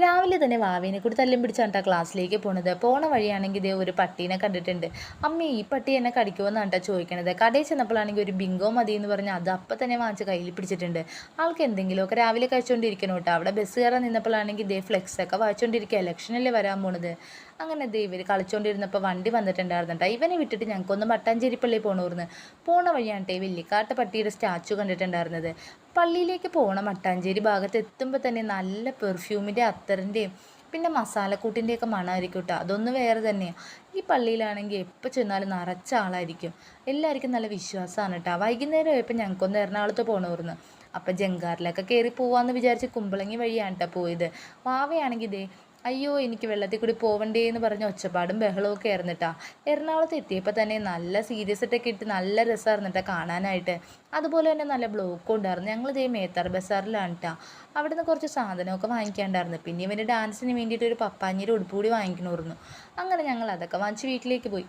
രാവിലെ തന്നെ വാവേനെ കൂടി തല്ലും പിടിച്ചാണ് ക്ലാസ്സിലേക്ക് പോണത്. പോണ വഴിയാണെങ്കിൽ ഇതേ ഒരു പട്ടീനെ കണ്ടിട്ടുണ്ട്. അമ്മേ ഈ പട്ടി എന്നെ കടിക്കുമെന്നാണ് കേട്ടോ ചോദിക്കണത്. കടയിൽ ചെന്നപ്പോഴാണെങ്കിൽ ഒരു ബിങ്കോ മതി എന്ന് പറഞ്ഞ് അത് അപ്പം തന്നെ വാങ്ങിച്ച് കയ്യിൽ പിടിച്ചിട്ടുണ്ട്. ആൾക്ക് എന്തെങ്കിലുമൊക്കെ രാവിലെ കഴിച്ചുകൊണ്ടിരിക്കണം കേട്ടോ. അവിടെ ബസ് കയറാൻ നിന്നപ്പോഴാണെങ്കിൽ ഇതേ ഫ്ലെക്സ് ഒക്കെ വായിച്ചുകൊണ്ടിരിക്കുക. ഇലക്ഷനല്ലേ വരാൻ പോണത്. അങ്ങനെ ദേ ഇവർ കളിച്ചുകൊണ്ടിരുന്നപ്പോൾ വണ്ടി വന്നിട്ടുണ്ടായിരുന്നു കേട്ടോ. ഇവനെ വിട്ടിട്ട് ഞങ്ങൾക്കൊന്ന് മട്ടാഞ്ചേരി പള്ളി പോകണമായിരുന്നു. പോണ വഴിയാണ് വെള്ളിക്കാട്ട് പട്ടിയുടെ സ്റ്റാച്ചു കണ്ടിട്ടുണ്ടായിരുന്നത്. പള്ളിയിലേക്ക് പോകണ മട്ടാഞ്ചേരി ഭാഗത്ത് എത്തുമ്പോൾ തന്നെ നല്ല പെർഫ്യൂമിൻ്റെ അത്തറിൻ്റെയും പിന്നെ മസാലക്കൂട്ടിൻ്റെയൊക്കെ മണമായിരിക്കും കേട്ടോ. അതൊന്നും വേറെ തന്നെയാണ്. ഈ പള്ളിയിലാണെങ്കിൽ എപ്പോൾ ചെന്നാലും നിറച്ച ആളായിരിക്കും. എല്ലാവർക്കും നല്ല വിശ്വാസമാണ് കേട്ടോ. വൈകുന്നേരം ആയപ്പോൾ ഞങ്ങൾക്കൊന്ന് എറണാകുളത്ത് പോകണമായിരുന്നു. അപ്പം ജങ്കാറിലൊക്കെ കയറി പോവാമെന്ന് വിചാരിച്ച് കുമ്പളങ്ങി വഴിയാണ് കേട്ടോ പോയത്. വാവയാണെങ്കിൽ ഇതേ അയ്യോ എനിക്ക് വെള്ളത്തിൽ കൂടി പോവണ്ടേ എന്ന് പറഞ്ഞ ഒച്ചപ്പാടും ബഹളമൊക്കെ ആയിരുന്നിട്ടാ. എറണാകുളത്ത് എത്തിയപ്പോൾ തന്നെ നല്ല സീരിയസ് ഇട്ടൊക്കെ ഇട്ട് നല്ല രസമായിരുന്നിട്ടാ കാണാനായിട്ട്. അതുപോലെ തന്നെ നല്ല ബ്ലോക്കും ഉണ്ടായിരുന്നു. ഞങ്ങൾ ഇതേ മേത്താർ ബസാറിലാണ് കേട്ടോ. അവിടുന്ന് കുറച്ച് സാധനമൊക്കെ വാങ്ങിക്കാണ്ടായിരുന്നു. പിന്നെ ഇവൻ്റെ ഡാൻസിന് വേണ്ടിയിട്ട് ഒരു പപ്പാഞ്ഞിയുടെ ഉടുപ്പ് കൂടി വാങ്ങിക്കണമായിരുന്നു. അങ്ങനെ ഞങ്ങൾ അതൊക്കെ വാങ്ങിച്ച് വീട്ടിലേക്ക് പോയി.